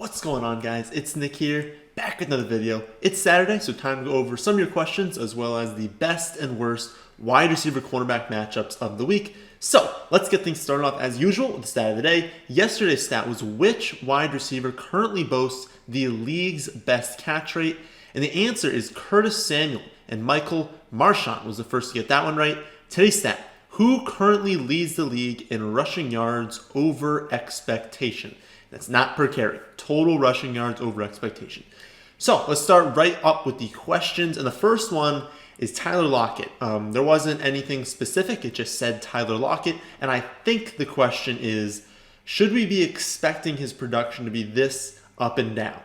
What's going on, guys? It's Nick here, back with another video. It's Saturday, so time to go over some of your questions as well as the best and worst wide receiver cornerback matchups of the week. So let's get things started off as usual with the stat of the day. Yesterday's stat was which wide receiver currently boasts the league's best catch rate? And the answer is Curtis Samuel, and Michael Marchant was the first to get that one right. Today's stat: who currently leads the league in rushing yards over expectation? That's not per carry, total rushing yards over expectation. So let's start right up with the questions. And the first one is Tyler Lockett. There wasn't anything specific, it just said Tyler Lockett. And I think the question is, should we be expecting his production to be this up and down?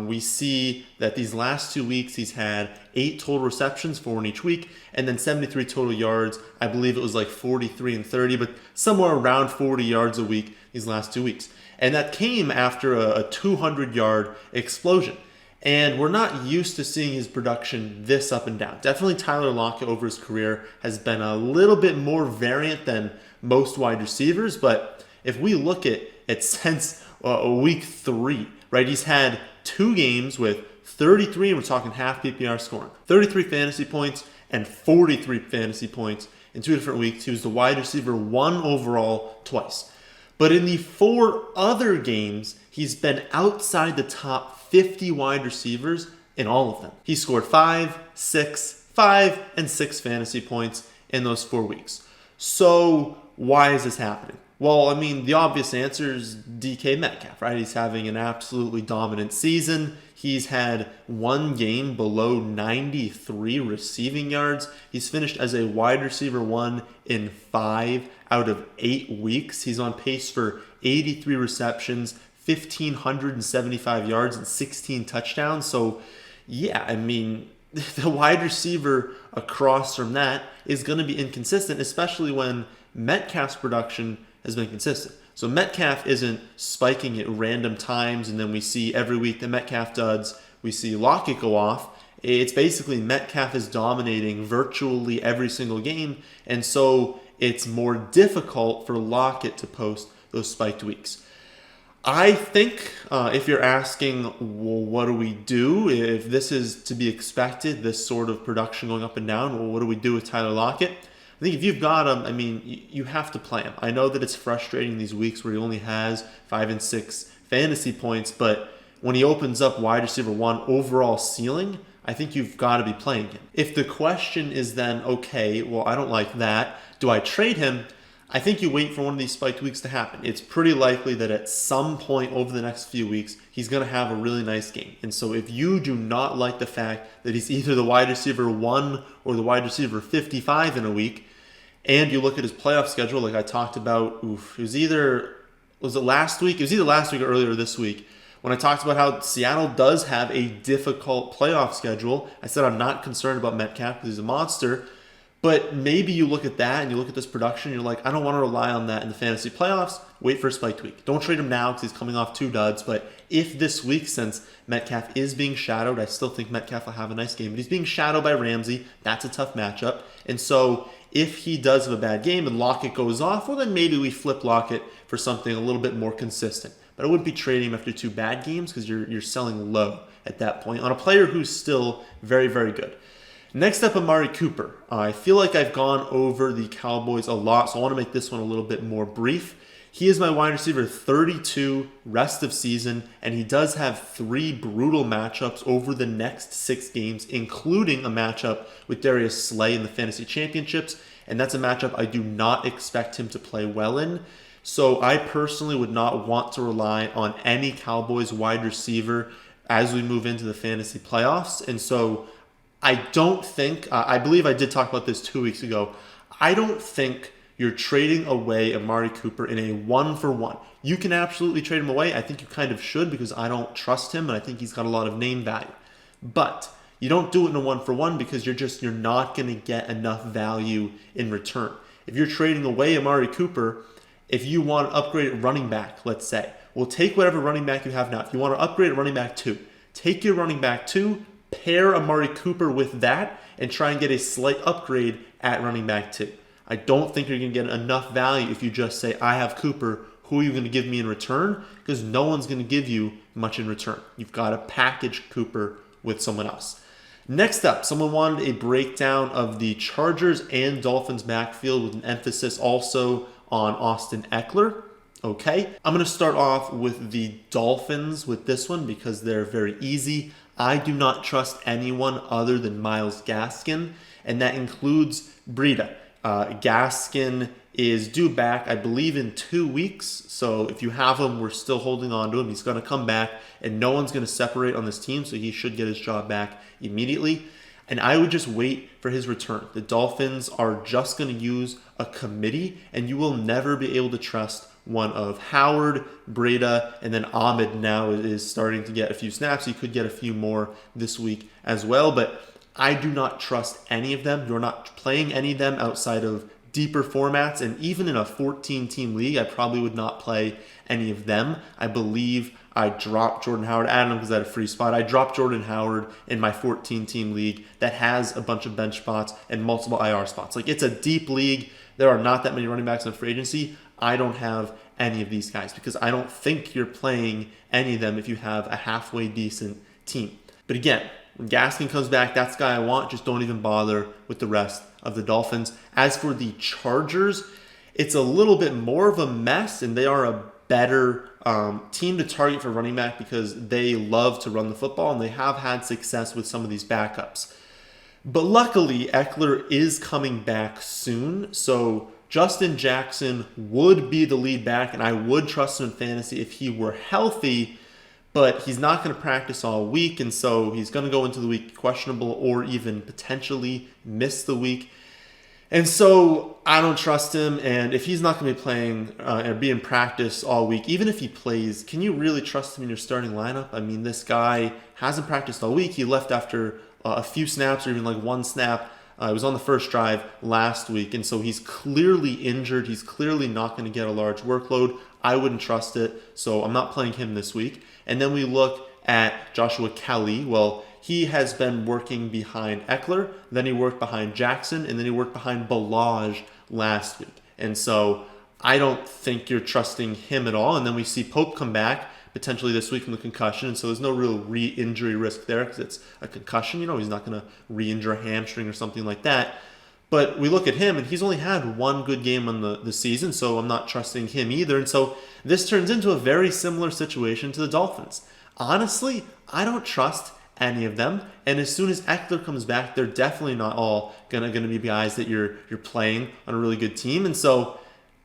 We see that these last 2 weeks he's had 8 total receptions, 4 in each week, and then 73 total yards. I believe it was like 43 and 30, but somewhere around 40 yards a week these last 2 weeks. And that came after a 200-yard explosion. And we're not used to seeing his production this up and down. Definitely Tyler Lockett over his career has been a little bit more variant than most wide receivers. But if we look at since week 3, right, he's had 2 games with 33, and we're talking half PPR scoring, 33 fantasy points and 43 fantasy points in 2 different weeks. He was the wide receiver 1 overall twice. But in the 4 other games, he's been outside the top 50 wide receivers in all of them. He scored 5, 6, 5, and 6 fantasy points in those 4 weeks. So why is this happening? Well, I mean, the obvious answer is DK Metcalf, right? He's having an absolutely dominant season. He's had 1 game below 93 receiving yards. He's finished as a wide receiver 1 in 5 out of 8 weeks. He's on pace for 83 receptions, 1,575 yards, and 16 touchdowns. So, yeah, I mean, the wide receiver across from that is going to be inconsistent, especially when Metcalf's production has been consistent. So Metcalf isn't spiking at random times, and then we see every week that Metcalf does, we see Lockett go off. It's basically Metcalf is dominating virtually every single game, and so it's more difficult for Lockett to post those spiked weeks. I think if you're asking, well, what do we do if this is to be expected, this sort of production going up and down? Well, what do we do with Tyler Lockett? I think if you've got him, I mean, you have to play him. I know that it's frustrating these weeks where he only has 5 and 6 fantasy points, but when he opens up wide receiver 1 overall ceiling, I think you've got to be playing him. If the question is then, okay, well, I don't like that, do I trade him? I think you wait for one of these spiked weeks to happen. It's pretty likely that at some point over the next few weeks, he's going to have a really nice game. And so if you do not like the fact that he's either the wide receiver 1 or the wide receiver 55 in a week, and you look at his playoff schedule, like I talked about, was it last week? It was either last week or earlier this week when I talked about how Seattle does have a difficult playoff schedule. I said I'm not concerned about Metcalf because he's a monster. But maybe you look at that and you look at this production, and you're like, I don't want to rely on that in the fantasy playoffs. Wait for a spiked week. Don't trade him now because he's coming off 2 duds. But if this week, since Metcalf is being shadowed, I still think Metcalf will have a nice game. But he's being shadowed by Ramsey. That's a tough matchup. And so if he does have a bad game and Lockett goes off, well, then maybe we flip Lockett for something a little bit more consistent. But I wouldn't be trading him after 2 bad games because you're selling low at that point on a player who's still very, very good. Next up, Amari Cooper. I feel like I've gone over the Cowboys a lot, so I want to make this one a little bit more brief. He is my wide receiver 32 rest of season, and he does have 3 brutal matchups over the next 6 games, including a matchup with Darius Slay in the fantasy championships, and that's a matchup I do not expect him to play well in. So I personally would not want to rely on any Cowboys wide receiver as we move into the fantasy playoffs, and so I don't think, I believe I did talk about this 2 weeks ago, I don't think you're trading away Amari Cooper in a 1-for-1. You can absolutely trade him away. I think you kind of should because I don't trust him and I think he's got a lot of name value. But you don't do it in a 1-for-1 because you're not going to get enough value in return. If you're trading away Amari Cooper, if you want to upgrade at running back, let's say, well, take whatever running back you have now. If you want to upgrade at running back 2, take your running back 2, pair Amari Cooper with that, and try and get a slight upgrade at running back 2. I don't think you're going to get enough value if you just say, I have Cooper, who are you going to give me in return? Because no one's going to give you much in return. You've got to package Cooper with someone else. Next up, someone wanted a breakdown of the Chargers and Dolphins backfield with an emphasis also on Austin Eckler. Okay, I'm going to start off with the Dolphins with this one because they're very easy. I do not trust anyone other than Myles Gaskin, and that includes Breida. Gaskin is due back, I believe, in 2 weeks. So if you have him, we're still holding on to him. He's going to come back, and no one's going to separate on this team, so he should get his job back immediately. And I would just wait for his return. The Dolphins are just going to use a committee, and you will never be able to trust one of Howard, Breida, and then Ahmed now is starting to get a few snaps. He could get a few more this week as well, but I do not trust any of them. You're not playing any of them outside of deeper formats, and even in a 14-team league, I probably would not play any of them. I believe I dropped Jordan Howard. I don't know because I had a free spot. I dropped Jordan Howard in my 14-team league that has a bunch of bench spots and multiple IR spots. Like, it's a deep league. There are not that many running backs in free agency. I don't have any of these guys because I don't think you're playing any of them if you have a halfway decent team. But again, when Gaskin comes back, that's the guy I want. Just don't even bother with the rest of the Dolphins. As for the Chargers, it's a little bit more of a mess, and they are a better team to target for running back because they love to run the football, and they have had success with some of these backups. But luckily, Eckler is coming back soon, so Justin Jackson would be the lead back, and I would trust him in fantasy if he were healthy, but he's not going to practice all week, and so he's going to go into the week questionable or even potentially miss the week. And so I don't trust him, and if he's not going to be playing or be in practice all week, even if he plays, can you really trust him in your starting lineup? I mean, this guy hasn't practiced all week. He left after a few snaps or even like one snap. It was on the first drive last week, and so he's clearly injured. He's clearly not going to get a large workload. I wouldn't trust it, so I'm not playing him this week. And then we look at Joshua Kelly. Well, he has been working behind Eckler, then he worked behind Jackson, and then he worked behind Balaj last week. And so I don't think you're trusting him at all. And then we see Pope come back potentially this week from the concussion, and so there's no real re-injury risk there because it's a concussion. You know, he's not going to re-injure a hamstring or something like that. But we look at him, and he's only had one good game on the season, so I'm not trusting him either. And so this turns into a very similar situation to the Dolphins. Honestly, I don't trust any of them. And as soon as Eckler comes back, they're definitely not all gonna be guys that you're playing on a really good team. And so,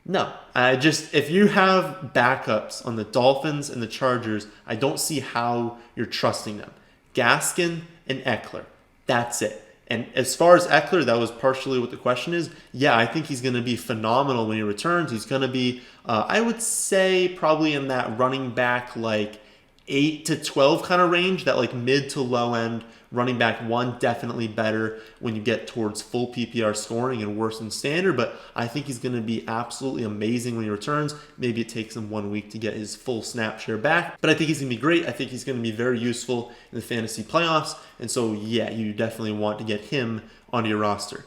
no, if you have backups on the Dolphins and the Chargers, I don't see how you're trusting them. Gaskin and Eckler, that's it. And as far as Eckler, that was partially what the question is. Yeah, I think he's going to be phenomenal when he returns. He's going to be, I would say, probably in that running back like 8 to 12 kind of range, that like mid to low end running back one, definitely better when you get towards full PPR scoring and worse than standard. But I think he's going to be absolutely amazing when he returns. Maybe it takes him 1 week to get his full snap share back, but I think he's going to be great. I think he's going to be very useful in the fantasy playoffs. And so, yeah, you definitely want to get him onto your roster.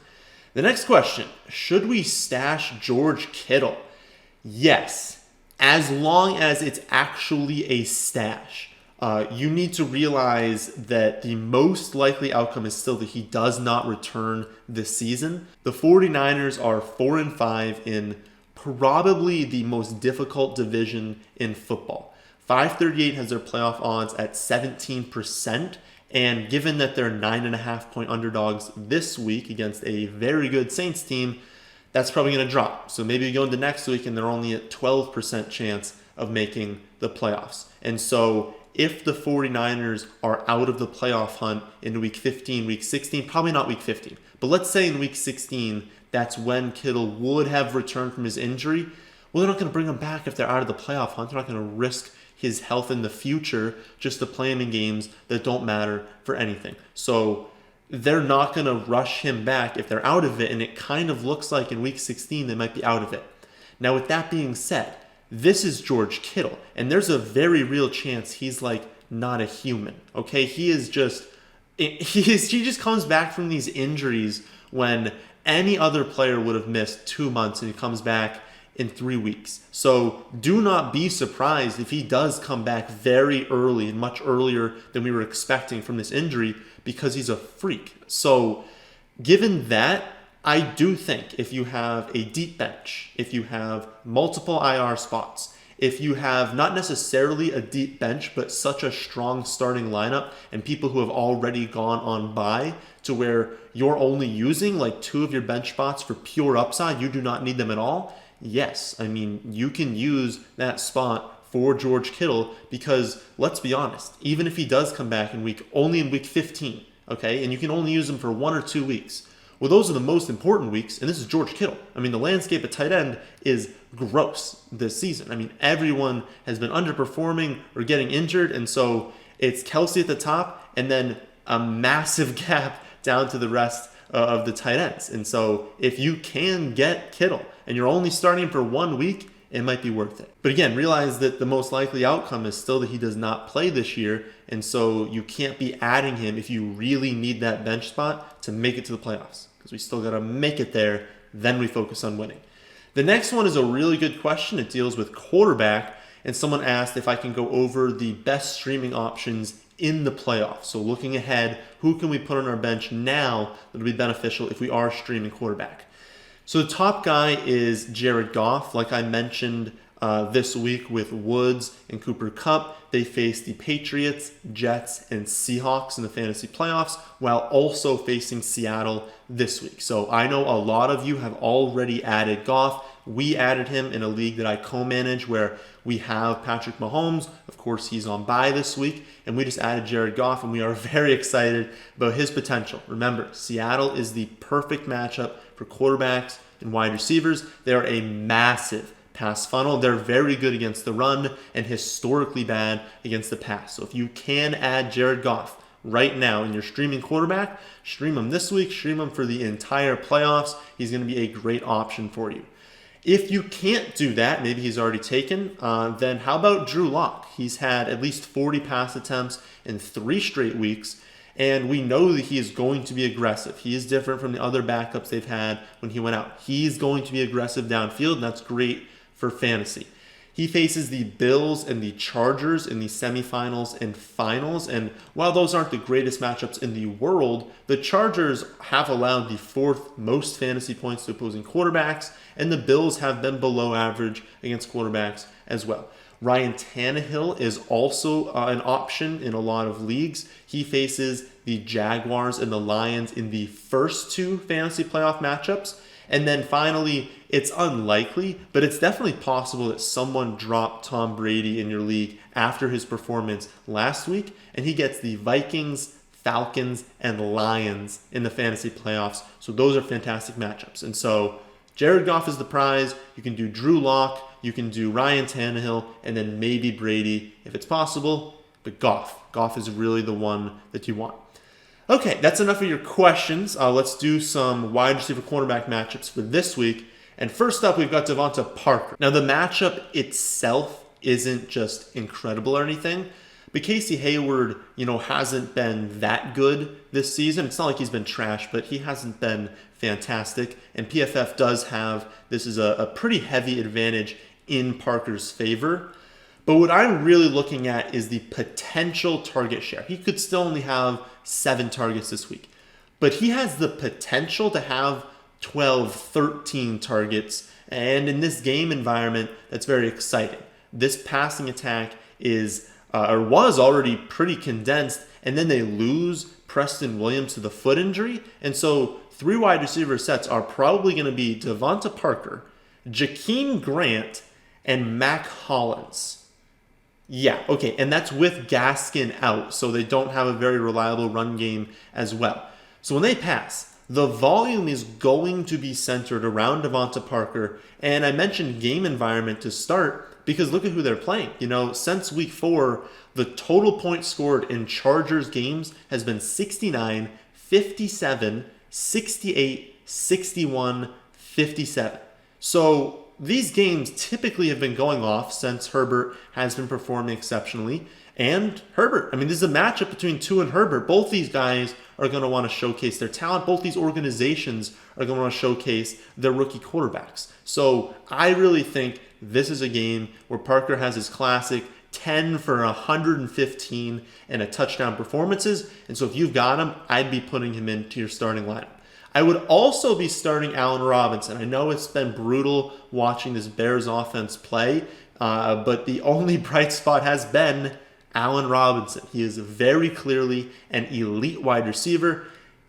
The next question, should we stash George Kittle? Yes, as long as it's actually a stash. You need to realize that the most likely outcome is still that he does not return this season. The 49ers are 4-5 in probably the most difficult division in football. 538 has their playoff odds at 17%. And given that they're 9.5-point underdogs this week against a very good Saints team, that's probably going to drop. So maybe you go into next week and they're only at 12% chance of making the playoffs. And so if the 49ers are out of the playoff hunt in week 15, week 16, probably not week 15, but let's say in week 16, that's when Kittle would have returned from his injury. Well, they're not going to bring him back if they're out of the playoff hunt. They're not going to risk his health in the future just to play him in games that don't matter for anything. So they're not going to rush him back if they're out of it, and it kind of looks like in week 16 they might be out of it. Now, with that being said, this is George Kittle, and there's a very real chance he's like not a human, okay? He just comes back from these injuries when any other player would have missed 2 months, and he comes back in 3 weeks. So do not be surprised if he does come back very early and much earlier than we were expecting from this injury, because he's a freak. So given that, I do think if you have a deep bench, if you have multiple IR spots, if you have not necessarily a deep bench, but such a strong starting lineup and people who have already gone on bye to where you're only using like 2 of your bench spots for pure upside, you do not need them at all. Yes, I mean, you can use that spot for George Kittle, because let's be honest, even if he does come back only in week 15, okay, and you can only use him for 1 or 2 weeks, well, those are the most important weeks, and this is George Kittle. I mean, the landscape at tight end is gross this season. I mean, everyone has been underperforming or getting injured, and so it's Kelsey at the top, and then a massive gap down to the rest of the tight ends. And so if you can get Kittle, and you're only starting for 1 week, it might be worth it. But again, realize that the most likely outcome is still that he does not play this year, and so you can't be adding him if you really need that bench spot to make it to the playoffs, because we still got to make it there, then we focus on winning. The next one is a really good question. It deals with quarterback, and someone asked if I can go over the best streaming options in the playoffs. So looking ahead, who can we put on our bench now that will be beneficial if we are streaming quarterback? So the top guy is Jared Goff. Like I mentioned this week with Woods and Cooper Kupp, they face the Patriots, Jets, and Seahawks in the fantasy playoffs, while also facing Seattle this week. So I know a lot of you have already added Goff. We added him in a league that I co-manage where we have Patrick Mahomes. Of course, he's on bye this week, and we just added Jared Goff, and we are very excited about his potential. Remember, Seattle is the perfect matchup for quarterbacks and wide receivers. They're a massive pass funnel. They're very good against the run and historically bad against the pass. So if you can add Jared Goff right now in your streaming quarterback, stream him this week, stream him for the entire playoffs. He's going to be a great option for you. If you can't do that, maybe he's already taken, then how about Drew Lock? He's had at least 40 pass attempts in 3 straight weeks, and we know that he is going to be aggressive. He is different from the other backups they've had when he went out. He's going to be aggressive downfield, and that's great for fantasy. He faces the Bills and the Chargers in the semifinals and finals, and while those aren't the greatest matchups in the world, the Chargers have allowed the 4th most fantasy points to opposing quarterbacks, and the Bills have been below average against quarterbacks as well. Ryan Tannehill is also an option in a lot of leagues. He faces the Jaguars and the Lions in the first 2 fantasy playoff matchups. And then finally, it's unlikely, but it's definitely possible that someone dropped Tom Brady in your league after his performance last week, and he gets the Vikings, Falcons, and Lions in the fantasy playoffs. So those are fantastic matchups. And so Jared Goff is the prize. You can do Drew Lock, you can do Ryan Tannehill, and then maybe Brady if it's possible. But Goff is really the one that you want. Okay, that's enough of your questions. Let's do some wide receiver cornerback matchups for this week. And first up, we've got DeVante Parker. Now, the matchup itself isn't just incredible or anything, but Casey Hayward, hasn't been that good this season. It's not like he's been trash, but he hasn't been fantastic. And PFF does have, this is a pretty heavy advantage in Parker's favor. But what I'm really looking at is the potential target share. He could still only have 7 targets this week, but he has the potential to have 12, 13 targets. And in this game environment, that's very exciting. This passing attack is, or was already pretty condensed, and then they lose Preston Williams to the foot injury. And so 3 wide receiver sets are probably going to be DeVante Parker, Jakeem Grant, and Mac Hollins. Yeah, okay, and that's with Gaskin out, so they don't have a very reliable run game as well. So when they pass, the volume is going to be centered around DeVante Parker, and I mentioned game environment to start because look at who they're playing. Since week 4, the total points scored in Chargers games has been 69, 57, 68, 61, 57. So these games typically have been going off since Herbert has been performing exceptionally. and Herbert. I mean, this is a matchup between Tua and Herbert. Both these guys are going to want to showcase their talent. Both these organizations are going to want to showcase their rookie quarterbacks. So I really think this is a game where Parker has his classic 10 for 115 and a touchdown performances. And so if you've got him, I'd be putting him into your starting lineup. I would also be starting Allen Robinson. I know it's been brutal watching this Bears offense play, but the only bright spot has been Allen Robinson. He is very clearly an elite wide receiver.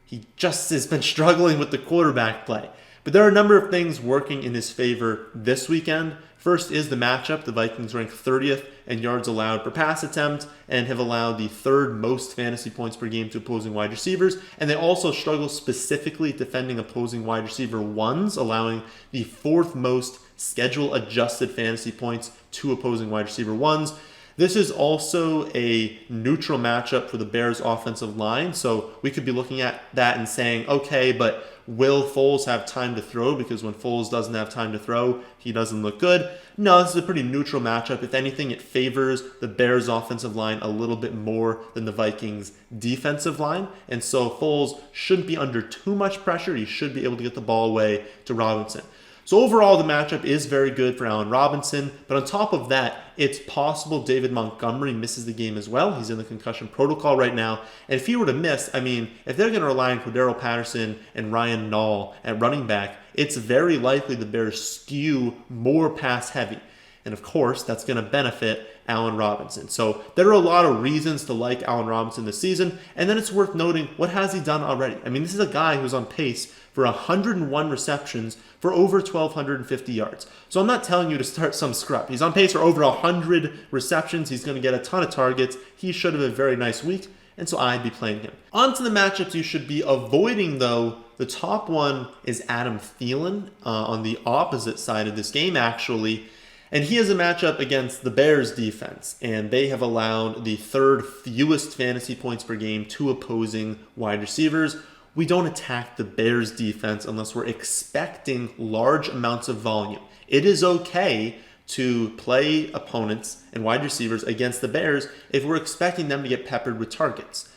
He just has been struggling with the quarterback play. But there are a number of things working in his favor this weekend. First is the matchup. The Vikings rank 30th in yards allowed per pass attempt and have allowed the third most fantasy points per game to opposing wide receivers. And they also struggle specifically defending opposing wide receiver ones, allowing the fourth most schedule adjusted fantasy points to opposing wide receiver ones. This is also a neutral matchup for the Bears offensive line. So we could be looking at that and saying, okay, but will Foles have time to throw? Because when Foles doesn't have time to throw, he doesn't look good. No, this is a pretty neutral matchup. If anything, it favors the Bears offensive line a little bit more than the Vikings defensive line. And so Foles shouldn't be under too much pressure. He should be able to get the ball away to Robinson. So overall, the matchup is very good for Allen Robinson. But on top of that, it's possible David Montgomery misses the game as well. He's in the concussion protocol right now. And if he were to miss, I mean, if they're going to rely on Cordero Patterson and Ryan Nall at running back, it's very likely the Bears skew more pass heavy. And of course, that's going to benefit Allen Robinson. So there are a lot of reasons to like Allen Robinson this season. And then it's worth noting, what has he done already? I mean, this is a guy who's on pace for 101 receptions for over 1,250 yards. So I'm not telling you to start some scrub. He's on pace for over 100 receptions. He's going to get a ton of targets. He should have a very nice week, and so I'd be playing him. On to the matchups you should be avoiding, though. The top one is Adam Thielen on the opposite side of this game, actually. And he has a matchup against the Bears defense, and they have allowed the third fewest fantasy points per game to opposing wide receivers. We don't attack the Bears defense unless we're expecting large amounts of volume. It is okay to play opponents and wide receivers against the Bears if we're expecting them to get peppered with targets.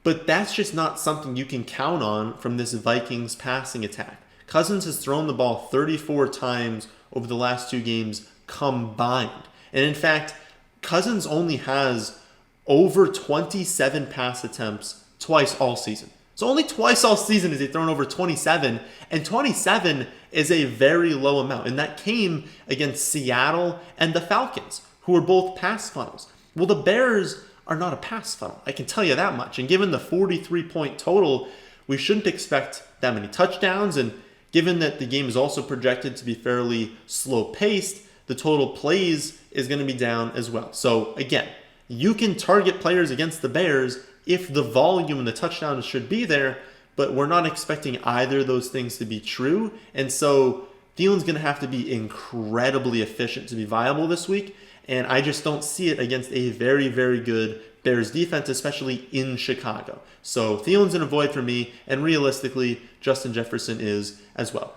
But that's just not something you can count on from this Vikings passing attack. Cousins has thrown the ball 34 times over the last two games combined. And in fact, Cousins only has over 27 pass attempts twice all season. So only twice all season has he thrown over 27, and 27 is a very low amount. And that came against Seattle and the Falcons, who are both pass funnels. Well, the Bears are not a pass funnel, I can tell you that much. And given the 43-point total, we shouldn't expect that many touchdowns. And given that the game is also projected to be fairly slow-paced, the total plays is going to be down as well. So again, you can target players against the Bears if the volume and the touchdowns should be there, but we're not expecting either of those things to be true. And so Thielen's going to have to be incredibly efficient to be viable this week. And I just don't see it against a very, very good Bears defense, especially in Chicago. So Thielen's an avoid for me, and realistically, Justin Jefferson is as well.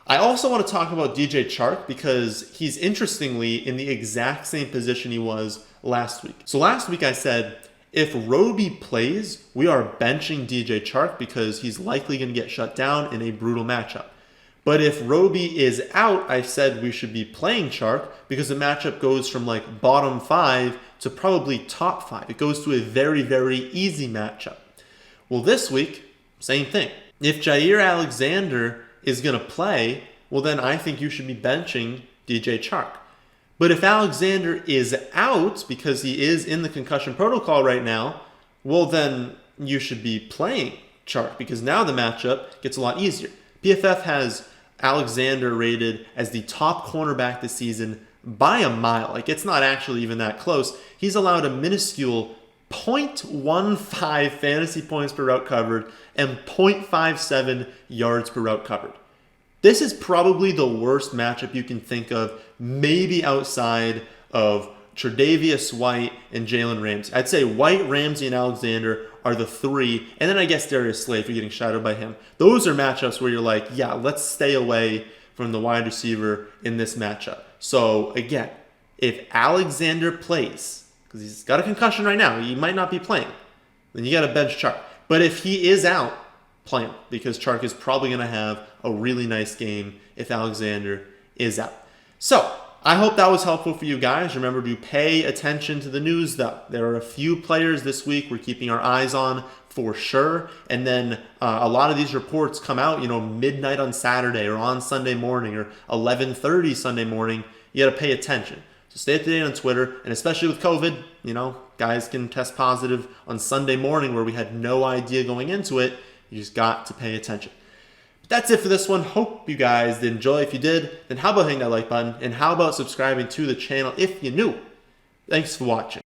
I also want to talk about DJ Chark because he's interestingly in the exact same position he was last week. So last week I said, if Roby plays, we are benching DJ Chark because he's likely going to get shut down in a brutal matchup. But if Roby is out, I said we should be playing Chark because the matchup goes from like bottom 5 to probably top 5. It goes to a very, very easy matchup. Well, this week, same thing. If Jair Alexander is going to play, well then I think you should be benching DJ Chark. But if Alexander is out because he is in the concussion protocol right now, well then you should be playing Chark because now the matchup gets a lot easier. PFF has Alexander rated as the top cornerback this season by a mile. Like, it's not actually even that close. He's allowed a minuscule 0.15 fantasy points per route covered and 0.57 yards per route covered. This is probably the worst matchup you can think of, maybe outside of Tre'Davious White and Jalen Ramsey. I'd say White, Ramsey, and Alexander are the three, and then I guess Darius Slay for getting shadowed by him. Those are matchups where you're like, yeah, let's stay away from the wide receiver in this matchup. So again, if Alexander plays, because he's got a concussion right now. He might not be playing. Then you got to bench Chark. But if he is out, play him, because Chark is probably going to have a really nice game if Alexander is out. So I hope that was helpful for you guys. Remember to pay attention to the news, though. There are a few players this week we're keeping our eyes on for sure. And then a lot of these reports come out, midnight on Saturday or on Sunday morning or 11:30 Sunday morning. You got to pay attention. So stay up to date on Twitter, and especially with COVID, guys can test positive on Sunday morning where we had no idea going into it. You just got to pay attention. But that's it for this one. Hope you guys did enjoy. If you did, then how about hitting that like button? And how about subscribing to the channel if you're new? Thanks for watching.